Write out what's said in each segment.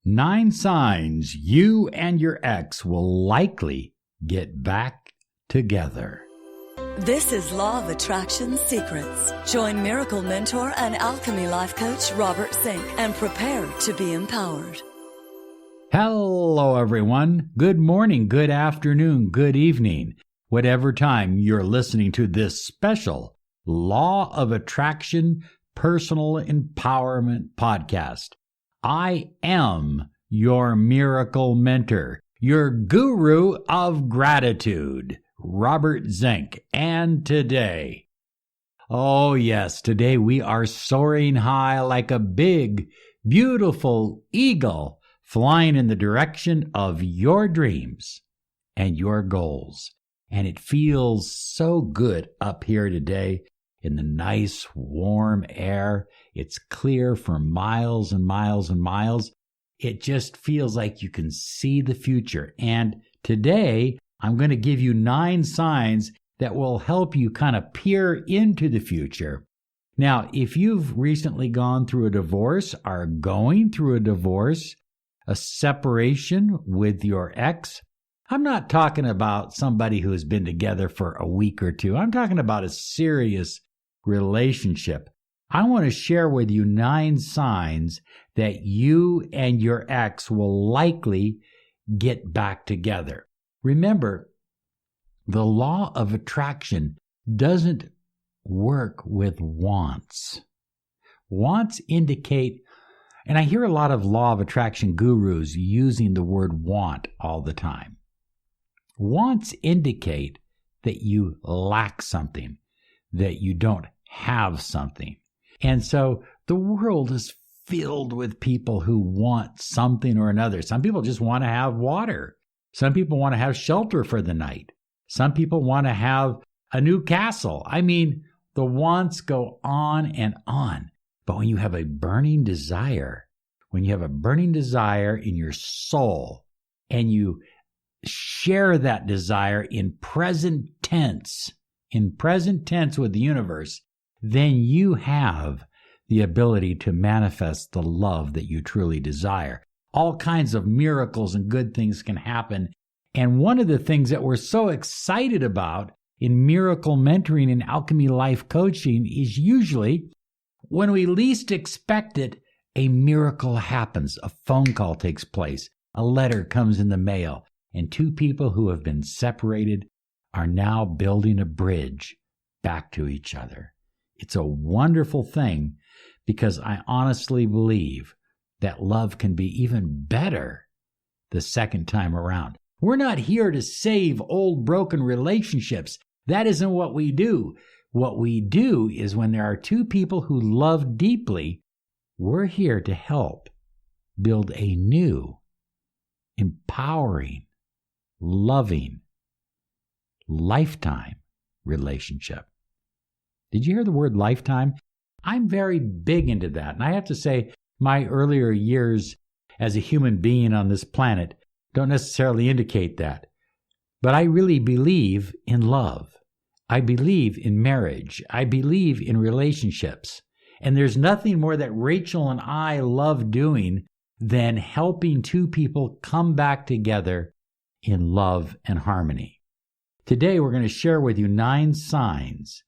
9 signs you and your ex will likely get back together. This is Law of Attraction Secrets. Join Miracle Mentor and Alchemy Life Coach Robert Zink and prepare to be empowered. Hello, everyone. Good morning, good afternoon, good evening, whatever time you're listening to this special Law of Attraction Personal Empowerment Podcast. I am your miracle mentor, your guru of gratitude, Robert Zink. And today, oh yes, today we are soaring high like a big, beautiful eagle flying in the direction of your dreams and your goals. And it feels so good up here today in the nice, warm air. It's clear for miles and miles and miles. It just feels like you can see the future. And today, I'm going to give you 9 signs that will help you kind of peer into the future. Now, if you've recently gone through a divorce, are going through a divorce, a separation with your ex, I'm not talking about somebody who has been together for a week or two. I'm talking about a serious relationship. I want to share with you 9 signs that you and your ex will likely get back together. Remember, the law of attraction doesn't work with wants. Wants indicate, and I hear a lot of law of attraction gurus using the word want all the time. Wants indicate that you lack something, that you don't have something. And so the world is filled with people who want something or another. Some people just want to have water. Some people want to have shelter for the night. Some people want to have a new castle. I mean, the wants go on and on. But when you have a burning desire, in your soul, and you share that desire in present tense with the universe, then you have the ability to manifest the love that you truly desire. All kinds of miracles and good things can happen. And one of the things that we're so excited about in miracle mentoring and alchemy life coaching is usually when we least expect it, a miracle happens. A phone call takes place. A letter comes in the mail. And 2 people who have been separated are now building a bridge back to each other. It's a wonderful thing because I honestly believe that love can be even better the second time around. We're not here to save old broken relationships. That isn't what we do. What we do is when there are 2 people who love deeply, we're here to help build a new, empowering, loving, lifetime relationship. Did you hear the word lifetime? I'm very big into that. And I have to say, my earlier years as a human being on this planet don't necessarily indicate that. But I really believe in love. I believe in marriage. I believe in relationships. And there's nothing more that Rachel and I love doing than helping 2 people come back together in love and harmony. Today, we're going to share with you 9 signs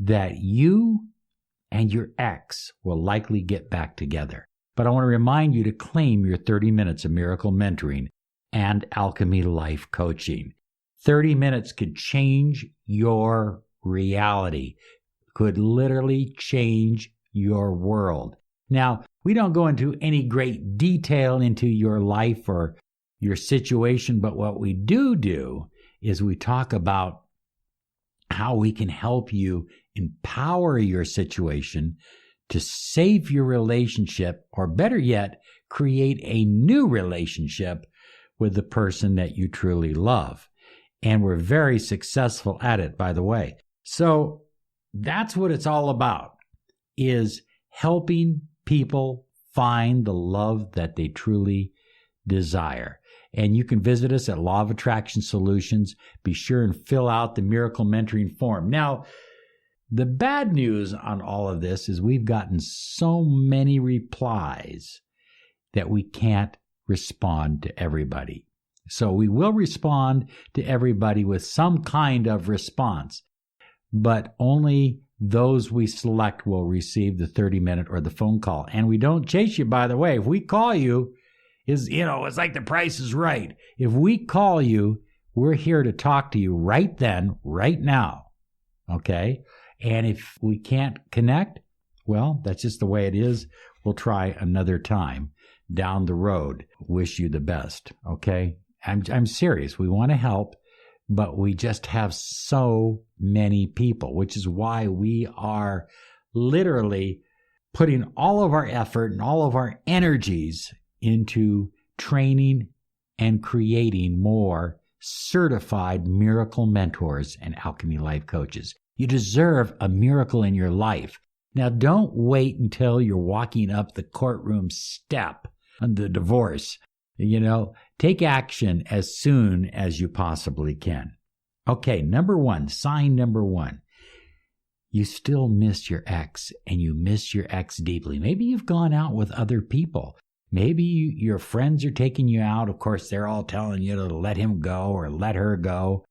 that you and your ex will likely get back together. But I want to remind you to claim your 30 minutes of miracle mentoring and alchemy life coaching. 30 minutes could change your reality, could literally change your world. Now, we don't go into any great detail into your life or your situation, but what we do is we talk about how we can help you empower your situation to save your relationship, or better yet, create a new relationship with the person that you truly love. And we're very successful at it, by the way. So that's what it's all about, is helping people find the love that they truly desire. And you can visit us at Law of Attraction Solutions. Be sure and fill out the Miracle Mentoring form. Now, the bad news on all of this is we've gotten so many replies that we can't respond to everybody. So we will respond to everybody with some kind of response, but only those we select will receive the 30-minute or the phone call. And we don't chase you, by the way. If we call you, it's like The Price is Right. If we call you, we're here to talk to you right then, right now. Okay? And if we can't connect, well, that's just the way it is. We'll try another time down the road. Wish you the best. Okay? I'm serious. We want to help, but we just have so many people, which is why we are literally putting all of our effort and all of our energies into training and creating more certified miracle mentors and Alchemy life coaches. You deserve a miracle in your life. Now, don't wait until you're walking up the courtroom step on the divorce. Take action as soon as you possibly can. Okay, sign number one. You still miss your ex, and you miss your ex deeply. Maybe you've gone out with other people. Maybe your friends are taking you out. Of course, they're all telling you to let him go or let her go.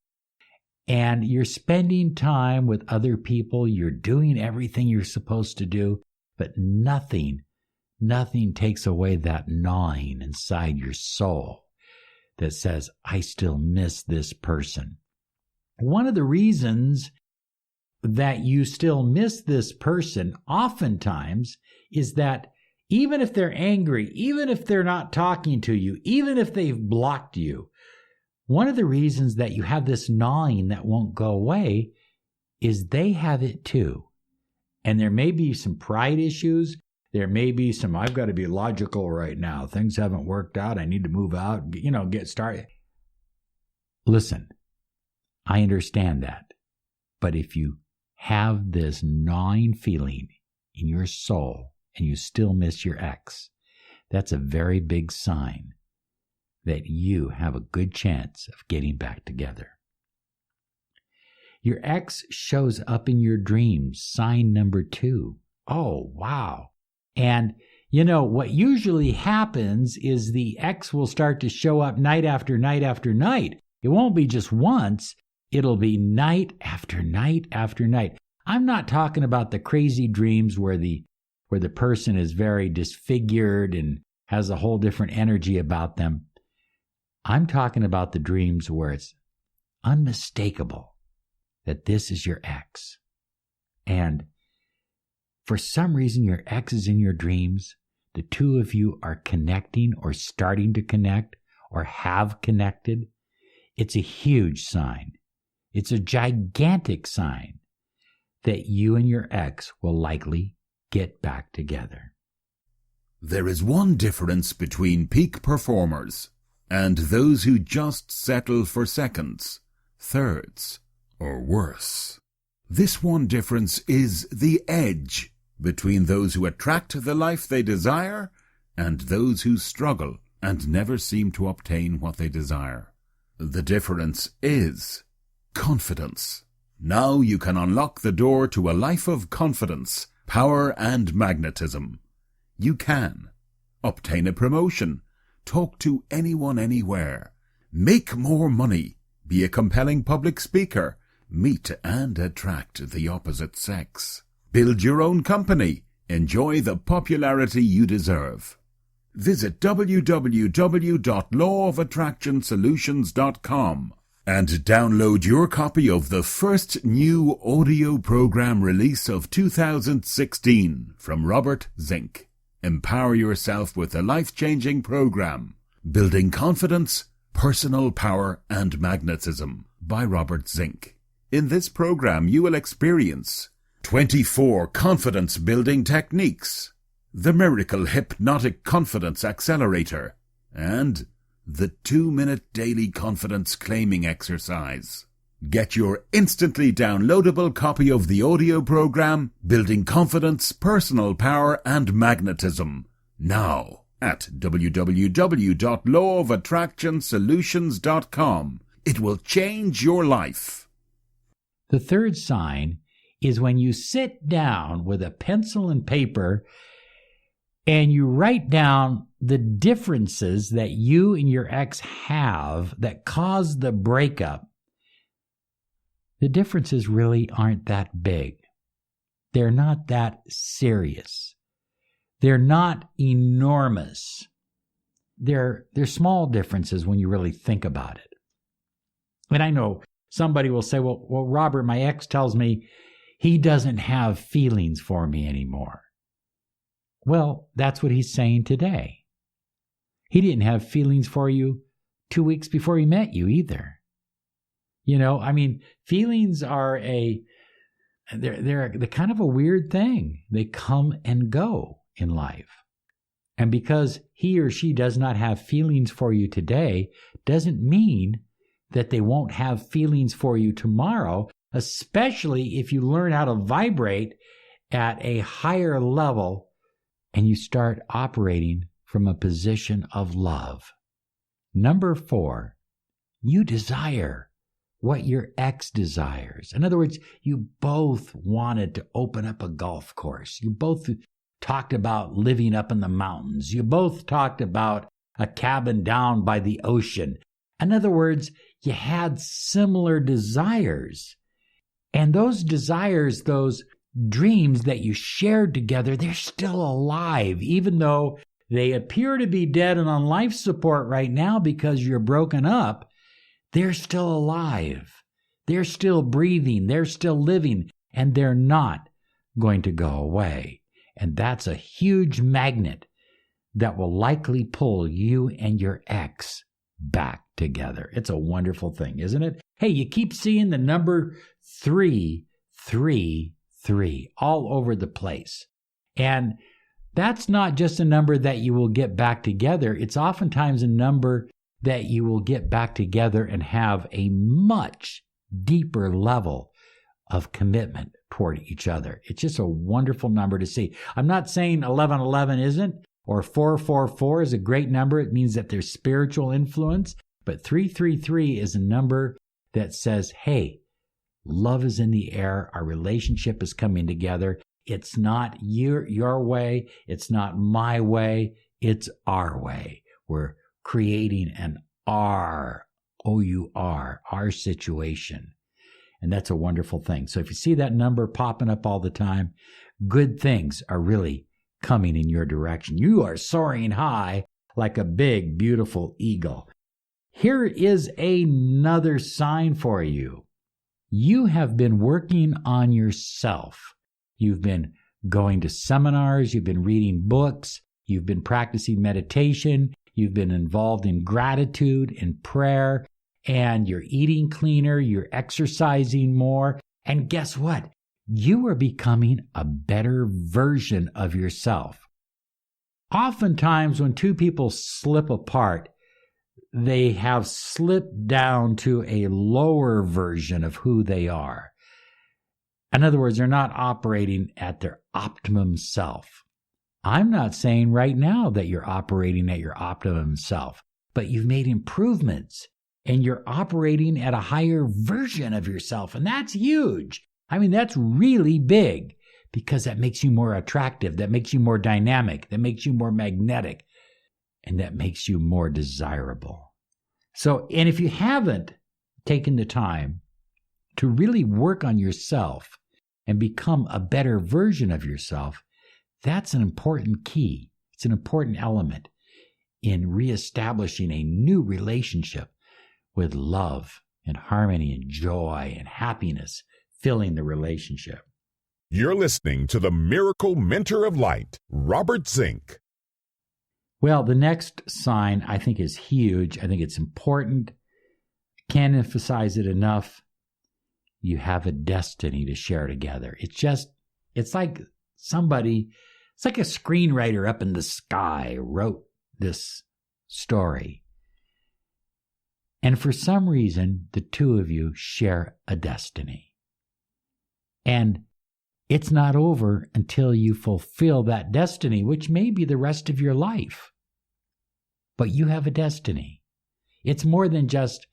And you're spending time with other people. You're doing everything you're supposed to do, but nothing takes away that gnawing inside your soul that says, I still miss this person. One of the reasons that you still miss this person oftentimes is that even if they're angry, even if they're not talking to you, even if they've blocked you, one of the reasons that you have this gnawing that won't go away is they have it too. And there may be some pride issues. There may be some, I've got to be logical right now. Things haven't worked out. I need to move out, get started. Listen, I understand that. But if you have this gnawing feeling in your soul and you still miss your ex, that's a very big sign that you have a good chance of getting back together. Your ex shows up in your dreams, sign number 2. Oh, wow. And, what usually happens is the ex will start to show up night after night after night. It won't be just once. It'll be night after night after night. I'm not talking about the crazy dreams where the person is very disfigured and has a whole different energy about them. I'm talking about the dreams where it's unmistakable that this is your ex. And for some reason, your ex is in your dreams. The two of you are connecting or starting to connect or have connected. It's a huge sign. It's a gigantic sign that you and your ex will likely get back together. There is one difference between peak performers and those who just settle for seconds, thirds, or worse. This one difference is the edge between those who attract the life they desire and those who struggle and never seem to obtain what they desire. The difference is confidence. Now you can unlock the door to a life of confidence, power, and magnetism. You can obtain a promotion, talk to anyone anywhere, make more money, be a compelling public speaker, meet and attract the opposite sex, build your own company, enjoy the popularity you deserve. Visit www.lawofattractionsolutions.com and download your copy of the first new audio program release of 2016 from Robert Zink. Empower yourself with a life-changing program, Building Confidence, Personal Power and Magnetism by Robert Zink. In this program, you will experience 24 confidence-building techniques, the Miracle Hypnotic Confidence Accelerator, and the 2-minute daily confidence claiming exercise. Get your instantly downloadable copy of the audio program, Building Confidence, Personal Power and Magnetism, now at www.lawofattractionsolutions.com. It will change your life. The third sign is when you sit down with a pencil and paper and you write down the differences that you and your ex have that caused the breakup, the differences really aren't that big. They're not that serious. They're not enormous. They're small differences when you really think about it. And I know somebody will say, well, Robert, my ex tells me he doesn't have feelings for me anymore. Well, that's what he's saying today. He didn't have feelings for you 2 weeks before he met you either. Feelings are they're kind of a weird thing. They come and go in life. And because he or she does not have feelings for you today, doesn't mean that they won't have feelings for you tomorrow, especially if you learn how to vibrate at a higher level and you start operating from a position of love. Number 4, you desire what your ex desires. In other words, you both wanted to open up a golf course. You both talked about living up in the mountains. You both talked about a cabin down by the ocean. In other words, you had similar desires. And those desires, those dreams that you shared together, they're still alive, even though they appear to be dead and on life support right now because you're broken up. They're still alive. They're still breathing. They're still living. And they're not going to go away. And that's a huge magnet that will likely pull you and your ex back together. It's a wonderful thing, isn't it? Hey, you keep seeing the number 333 all over the place. And that's not just a number that you will get back together. It's oftentimes a number that you will get back together and have a much deeper level of commitment toward each other. It's just a wonderful number to see. I'm not saying 1111 isn't, or 444 is a great number. It means that there's spiritual influence. But 333 is a number that says, hey, love is in the air. Our relationship is coming together. It's not your way. It's not my way. It's our way. We're creating an our situation. And that's a wonderful thing. So if you see that number popping up all the time, good things are really coming in your direction. You are soaring high like a big, beautiful eagle. Here is another sign for you. You have been working on yourself. You've been going to seminars. You've been reading books. You've been practicing meditation. You've been involved in gratitude and prayer. And you're eating cleaner. You're exercising more. And guess what? You are becoming a better version of yourself. Oftentimes, when two people slip apart, they have slipped down to a lower version of who they are. In other words, they're not operating at their optimum self. I'm not saying right now that you're operating at your optimum self, but you've made improvements and you're operating at a higher version of yourself. And that's huge. That's really big because that makes you more attractive. That makes you more dynamic. That makes you more magnetic. And that makes you more desirable. And if you haven't taken the time to really work on yourself and become a better version of yourself, that's an important key. It's an important element in reestablishing a new relationship with love and harmony and joy and happiness filling the relationship. You're listening to the Miracle Mentor of Light, Robert Zink. Well, the next sign I think is huge. I think it's important. Can't emphasize it enough. You have a destiny to share together. It's like a screenwriter up in the sky wrote this story. And for some reason, the two of you share a destiny. And it's not over until you fulfill that destiny, which may be the rest of your life. But you have a destiny. It's more than just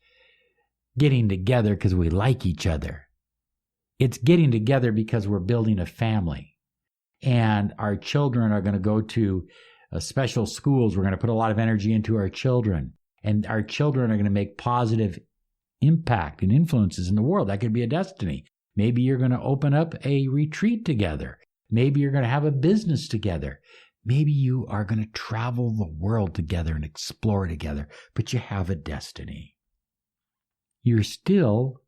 getting together because we like each other. It's getting together because we're building a family. and our children are going to go to special schools. We're going to put a lot of energy into our children, and our children are going to make positive impact and influences in the world. That could be a destiny. Maybe you're going to open up a retreat together. Maybe you're going to have a business together. Maybe you are going to travel the world together and explore together, but you have a destiny. You're still,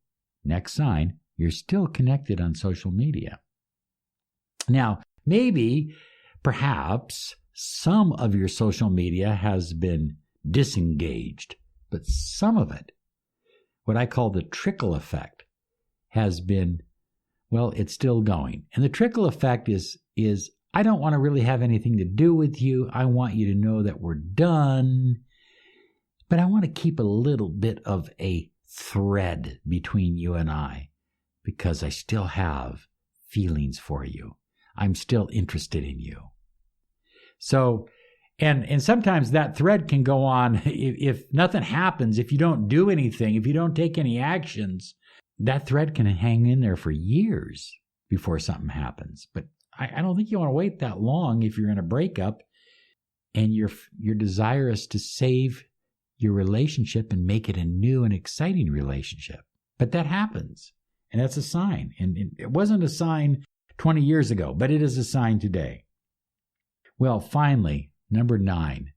next sign, you're still connected on social media. Now, maybe, perhaps, some of your social media has been disengaged, but some of it, what I call the trickle effect, has been, well, it's still going. And the trickle effect is I don't want to really have anything to do with you. I want you to know that we're done. But I want to keep a little bit of a thread between you and I because I still have feelings for you. I'm still interested in you. So, and sometimes that thread can go on if nothing happens, if you don't do anything, if you don't take any actions, that thread can hang in there for years before something happens. But I don't think you want to wait that long if you're in a breakup and your desire is to save your relationship and make it a new and exciting relationship. But that happens, and that's a sign. And it wasn't a sign 20 years ago, but it is a sign today. Well, finally, number 9,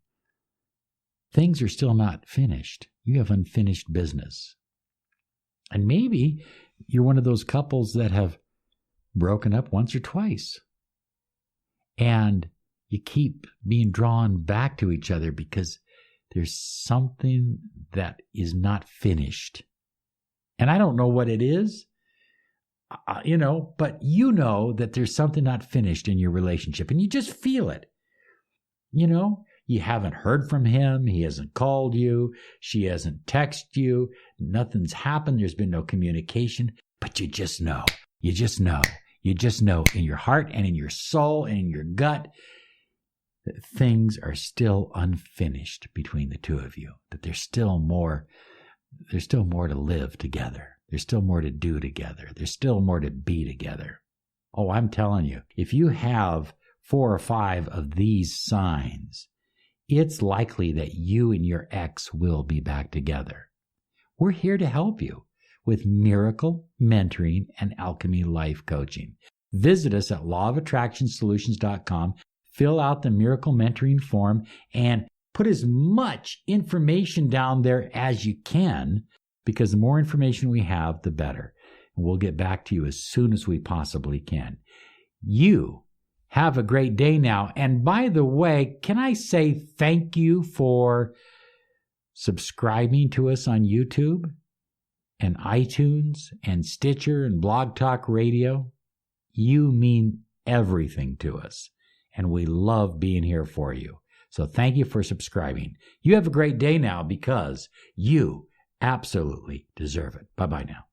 things are still not finished. You have unfinished business. And maybe you're one of those couples that have broken up once or twice. And you keep being drawn back to each other because there's something that is not finished. And I don't know what it is, but you know that there's something not finished in your relationship, and you just feel it. You haven't heard from him. He hasn't called you. She hasn't texted you. Nothing's happened. There's been no communication, but you just know. You just know. You just know in your heart and in your soul and in your gut that things are still unfinished between the two of you, that there's still more to live together. There's still more to do together. There's still more to be together. Oh, I'm telling you, if you have 4 or 5 of these signs, it's likely that you and your ex will be back together. We're here to help you with miracle mentoring and alchemy life coaching. Visit us at lawofattractionsolutions.com, fill out the miracle mentoring form, and put as much information down there as you can, because the more information we have, the better. And we'll get back to you as soon as we possibly can. You have a great day now. And by the way, can I say thank you for subscribing to us on YouTube and iTunes and Stitcher and Blog Talk Radio? You mean everything to us, and we love being here for you. So thank you for subscribing. You have a great day now because you absolutely deserve it. Bye-bye now.